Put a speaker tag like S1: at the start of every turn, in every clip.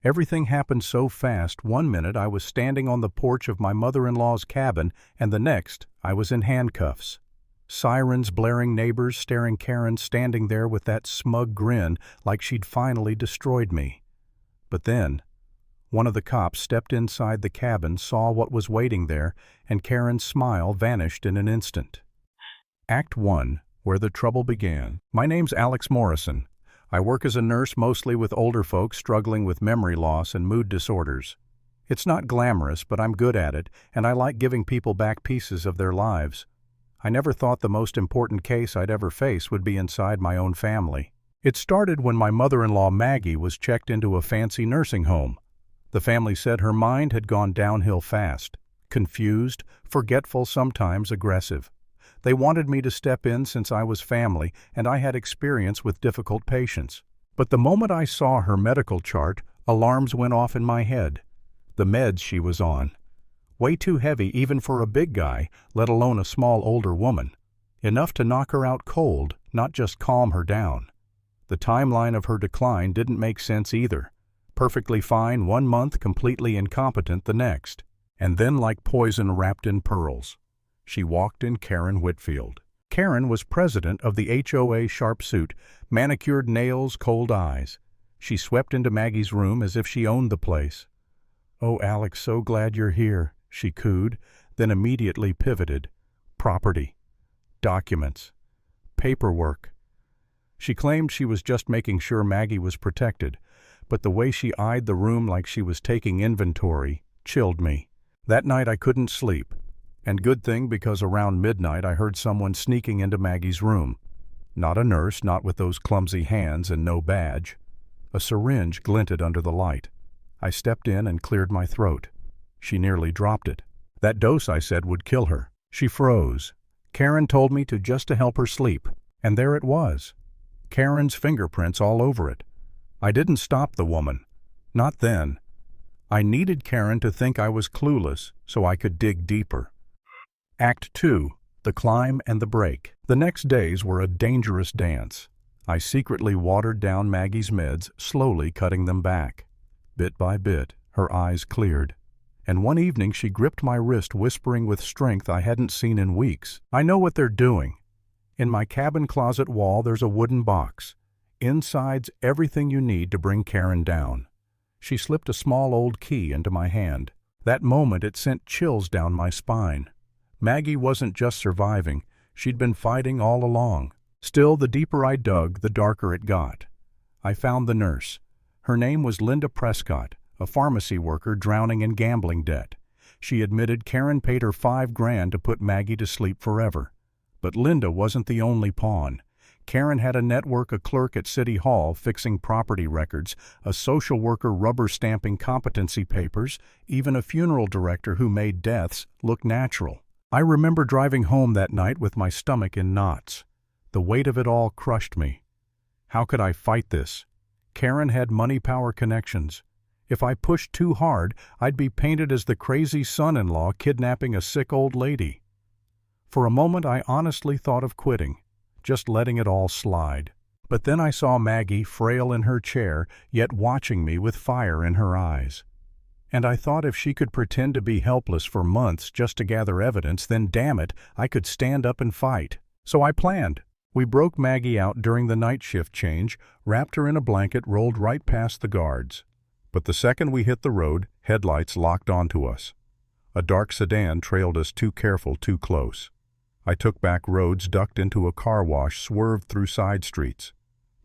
S1: Everything happened so fast. One minute I was standing on the porch of my mother-in-law's cabin, and the next I was in handcuffs. Sirens blaring, neighbors staring, Karen standing there with that smug grin like she'd finally destroyed me. But then, one of the cops stepped inside the cabin, saw what was waiting there, and Karen's smile vanished in an instant. Act 1, where the trouble began. My name's Alex Morrison. I work as a nurse mostly with older folks struggling with memory loss and mood disorders. It's not glamorous, but I'm good at it, and I like giving people back pieces of their lives. I never thought the most important case I'd ever face would be inside my own family. It started when my mother-in-law Maggie was checked into a fancy nursing home. The family said her mind had gone downhill fast, confused, forgetful, sometimes aggressive. They wanted me to step in since I was family and I had experience with difficult patients. But the moment I saw her medical chart, alarms went off in my head. The meds she was on. Way too heavy even for a big guy, let alone a small older woman. Enough to knock her out cold, not just calm her down. The timeline of her decline didn't make sense either. Perfectly fine 1 month, completely incompetent the next. And then like poison wrapped in pearls. She walked in Karen Whitfield. Karen was president of the HOA Sharp Suit, manicured nails, cold eyes. She swept into Maggie's room as if she owned the place. "Oh, Alex, so glad you're here," she cooed, then immediately pivoted. Property. Documents. Paperwork. She claimed she was just making sure Maggie was protected, but the way she eyed the room like she was taking inventory chilled me. That night I couldn't sleep. And good thing, because around midnight I heard someone sneaking into Maggie's room. Not a nurse, not with those clumsy hands and no badge. A syringe glinted under the light. I stepped in and cleared my throat. She nearly dropped it. That dose, I said, would kill her. She froze. Karen told me to help her sleep. And there it was. Karen's fingerprints all over it. I didn't stop the woman. Not then. I needed Karen to think I was clueless so I could dig deeper. Act 2, the climb and the break. The next days were a dangerous dance. I secretly watered down Maggie's meds, slowly cutting them back. Bit by bit, her eyes cleared. And one evening she gripped my wrist, whispering with strength I hadn't seen in weeks, "I know what they're doing. In my cabin closet wall there's a wooden box. Inside's everything you need to bring Karen down." She slipped a small old key into my hand. That moment it sent chills down my spine. Maggie wasn't just surviving, she'd been fighting all along. Still, the deeper I dug, the darker it got. I found the nurse. Her name was Linda Prescott, a pharmacy worker drowning in gambling debt. She admitted Karen paid her $5,000 to put Maggie to sleep forever. But Linda wasn't the only pawn. Karen had a network, a clerk at City Hall fixing property records, a social worker rubber-stamping competency papers, even a funeral director who made deaths look natural. I remember driving home that night with my stomach in knots. The weight of it all crushed me. How could I fight this? Karen had money-power connections. If I pushed too hard, I'd be painted as the crazy son-in-law kidnapping a sick old lady. For a moment I honestly thought of quitting, just letting it all slide. But then I saw Maggie, frail in her chair, yet watching me with fire in her eyes. And I thought if she could pretend to be helpless for months just to gather evidence, then damn it, I could stand up and fight. So I planned. We broke Maggie out during the night shift change, wrapped her in a blanket, rolled right past the guards. But the second we hit the road, headlights locked onto us. A dark sedan trailed us, too careful, too close. I took back roads, ducked into a car wash, swerved through side streets.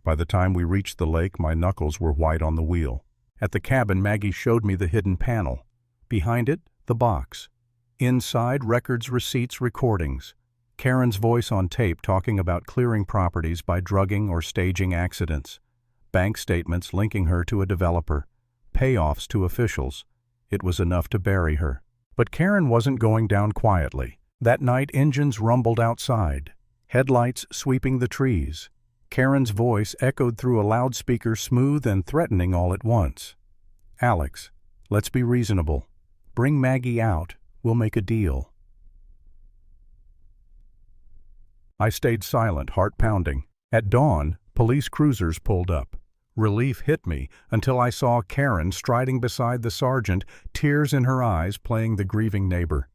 S1: By the time we reached the lake, my knuckles were white on the wheel. At the cabin, Maggie showed me the hidden panel. Behind it, the box. Inside, records, receipts, recordings. Karen's voice on tape talking about clearing properties by drugging or staging accidents. Bank statements linking her to a developer. Payoffs to officials. It was enough to bury her. But Karen wasn't going down quietly. That night, engines rumbled outside. Headlights sweeping the trees. Karen's voice echoed through a loudspeaker, smooth and threatening all at once. "Alex, let's be reasonable. Bring Maggie out. We'll make a deal." I stayed silent, heart pounding. At dawn, police cruisers pulled up. Relief hit me until I saw Karen striding beside the sergeant, tears in her eyes, playing the grieving neighbor.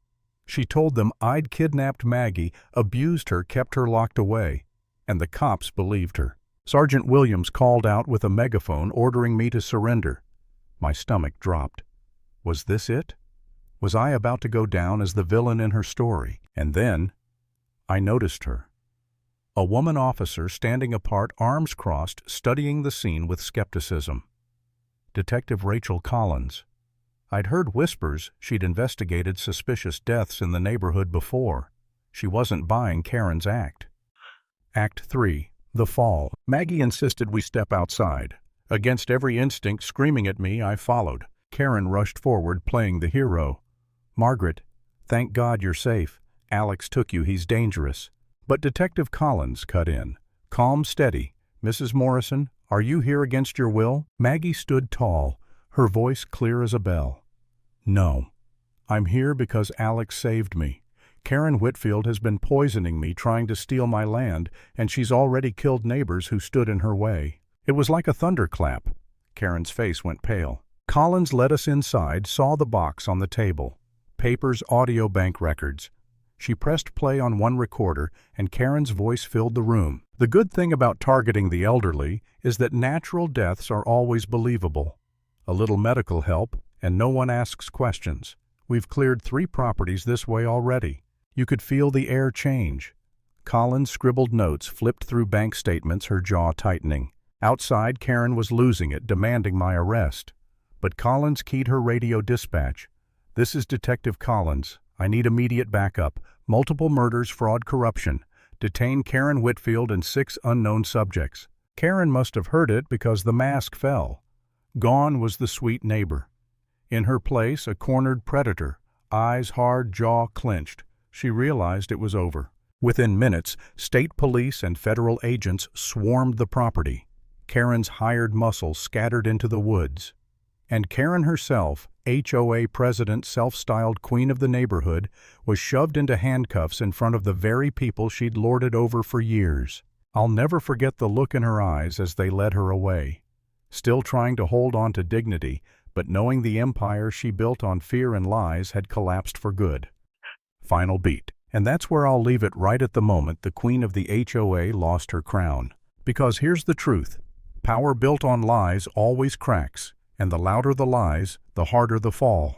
S1: She told them I'd kidnapped Maggie, abused her, kept her locked away, and the cops believed her. Sergeant Williams called out with a megaphone ordering me to surrender. My stomach dropped. Was this it? Was I about to go down as the villain in her story? And then I noticed her. A woman officer standing apart, arms crossed, studying the scene with skepticism. Detective Rachel Collins. I'd heard whispers she'd investigated suspicious deaths in the neighborhood before. She wasn't buying Karen's act. Act 3. The Fall. Maggie insisted we step outside. Against every instinct screaming at me, I followed. Karen rushed forward, playing the hero. Margaret, thank God you're safe. Alex took you, he's dangerous. But Detective Collins cut in. Calm, steady. Mrs. Morrison, are you here against your will? Maggie stood tall, her voice clear as a bell. No. I'm here because Alex saved me. Karen Whitfield has been poisoning me, trying to steal my land, and she's already killed neighbors who stood in her way. It was like a thunderclap. Karen's face went pale. Collins led us inside, saw the box on the table. Papers, audio bank records. She pressed play on one recorder, and Karen's voice filled the room. The good thing about targeting the elderly is that natural deaths are always believable. A little medical help, and no one asks questions. We've cleared 3 properties this way already. You could feel the air change. Collins scribbled notes, flipped through bank statements, her jaw tightening. Outside, Karen was losing it, demanding my arrest. But Collins keyed her radio dispatch. This is Detective Collins. I need immediate backup. Multiple murders, fraud, corruption. Detain Karen Whitfield and 6 unknown subjects. Karen must have heard it because the mask fell. Gone was the sweet neighbor. In her place, a cornered predator, eyes hard, jaw clenched. She realized it was over. Within minutes, state police and federal agents swarmed the property. Karen's hired muscle scattered into the woods. And Karen herself, HOA president, self-styled queen of the neighborhood, was shoved into handcuffs in front of the very people she'd lorded over for years. I'll never forget the look in her eyes as they led her away. Still trying to hold on to dignity, but knowing the empire she built on fear and lies had collapsed for good. Final beat. And that's where I'll leave it, right at the moment the queen of the HOA lost her crown. Because here's the truth. Power built on lies always cracks, and the louder the lies, the harder the fall.